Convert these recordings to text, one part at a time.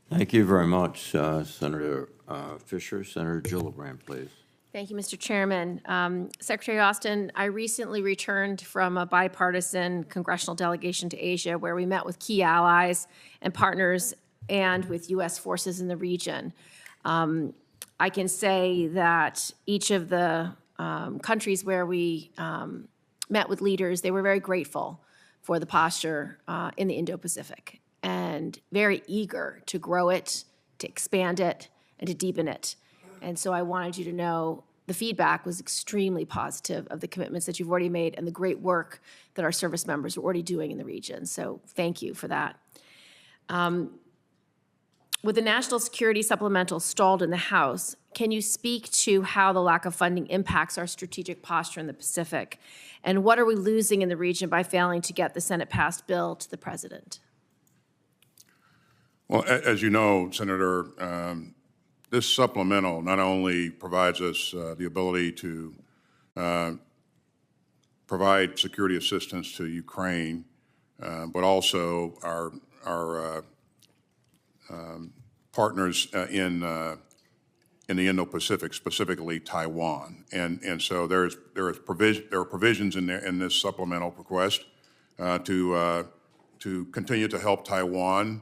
Thank you very much, Senator Fisher. Senator Gillibrand, please. Thank you, Mr. Chairman. Secretary Austin, I recently returned from a bipartisan congressional delegation to Asia where we met with key allies and partners and with U.S. forces in the region. I can say that each of the countries where we met with leaders, they were very grateful for the posture in the Indo-Pacific and very eager to grow it, to expand it, and to deepen it. And so I wanted you to know the feedback was extremely positive of the commitments that you've already made and the great work that our service members are already doing in the region. So thank you for that. With the National Security Supplemental stalled in the House, can you speak to how the lack of funding impacts our strategic posture in the Pacific? And what are we losing in the region by failing to get the Senate-passed bill to the President? Well, as you know, Senator, this supplemental not only provides us the ability to provide security assistance to Ukraine, but also our partners in the Indo-Pacific, specifically Taiwan, and so there are provisions in there in this supplemental request to continue to help Taiwan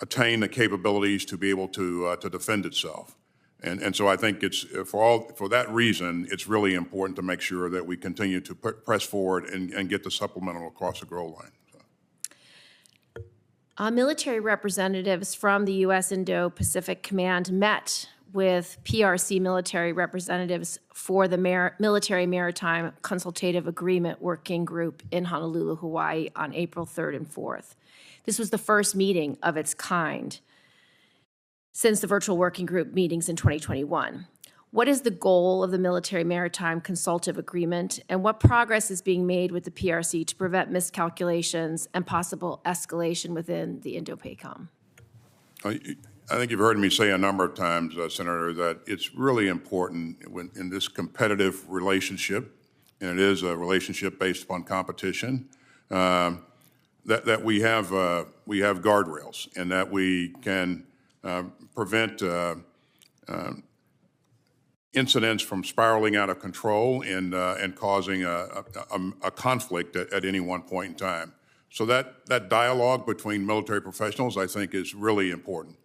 attain the capabilities to be able to defend itself, and so I think it's for that reason it's really important to make sure that we continue to press forward and get the supplemental across the goal line. Military representatives from the U.S. Indo-Pacific Command met with PRC military representatives for the Military Maritime Consultative Agreement Working Group in Honolulu, Hawaii on April 3rd and 4th. This was the first meeting of its kind since the virtual working group meetings in 2021. What is the goal of the Military Maritime Consultative Agreement, and what progress is being made with the PRC to prevent miscalculations and possible escalation within the Indo-PACOM? I think you've heard me say a number of times, Senator, that it's really important in this competitive relationship, and it is a relationship based upon competition, that we have guardrails and that we can prevent incidents from spiraling out of control and causing a conflict at any one point in time. So that dialogue between military professionals, I think, is really important.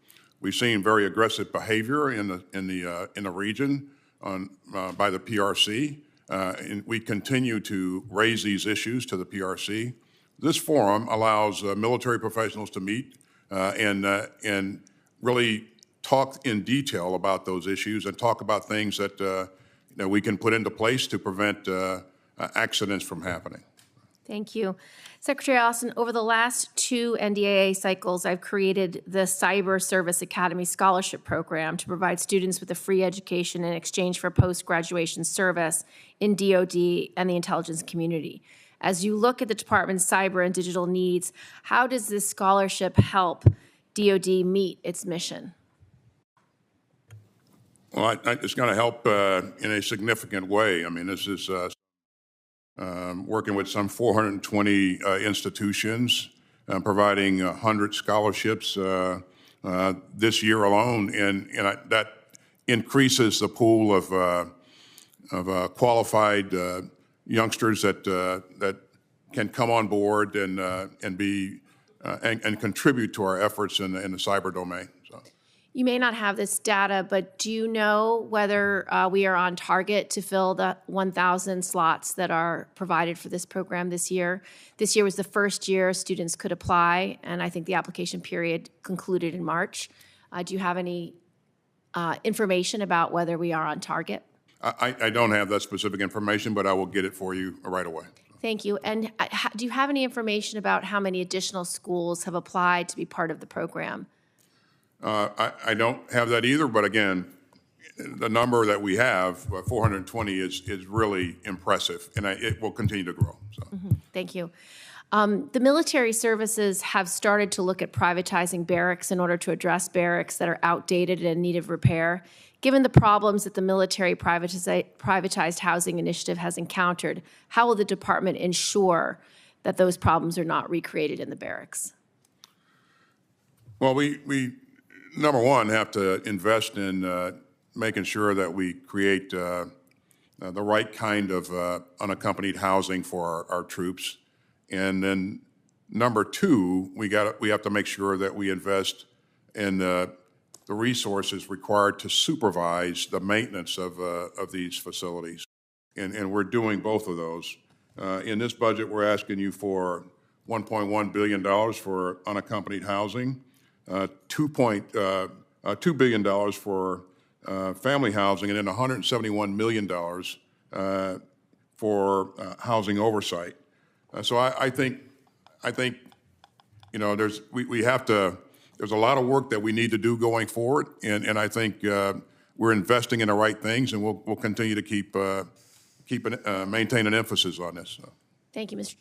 We've seen very aggressive behavior in the region by the PRC, and we continue to raise these issues to the PRC. This forum allows military professionals to meet and really talk in detail about those issues and talk about things that we can put into place to prevent accidents from happening. Thank you. Secretary Austin, over the last 2 NDAA cycles, I've created the Cyber Service Academy Scholarship Program to provide students with a free education in exchange for post-graduation service in DoD and the intelligence community. As you look at the department's cyber and digital needs, how does this scholarship help DoD meet its mission? Well, it's going to help in a significant way. I mean, this is working with some 420 institutions, providing 100 scholarships this year alone, and that increases the pool of qualified youngsters that can come on board and contribute to our efforts in the cyber domain. So. You may not have this data, but do you know whether we are on target to fill the 1,000 slots that are provided for this program this year? This year was the first year students could apply, and I think the application period concluded in March. Do you have any information about whether we are on target? I don't have that specific information, but I will get it for you right away. Thank you. And do you have any information about how many additional schools have applied to be part of the program? I don't have that either, but again, the number that we have, 420, is really impressive, and it will continue to grow. So. Thank you. The military services have started to look at privatizing barracks in order to address barracks that are outdated and in need of repair. Given the problems that the military privatized housing initiative has encountered, how will the department ensure that those problems are not recreated in the barracks? Well, we number one, have to invest in making sure that we create the right kind of unaccompanied housing for our troops. And then number two, we have to make sure that we invest in the resources required to supervise the maintenance of these facilities. And we're doing both of those. In this budget, we're asking you for $1.1 billion for unaccompanied housing, $2 billion for family housing, and then $171 million for housing oversight. So I think you know there's a lot of work that we need to do going forward, and I think we're investing in the right things, and we'll continue to maintain an emphasis on this. So. Thank you, Mr.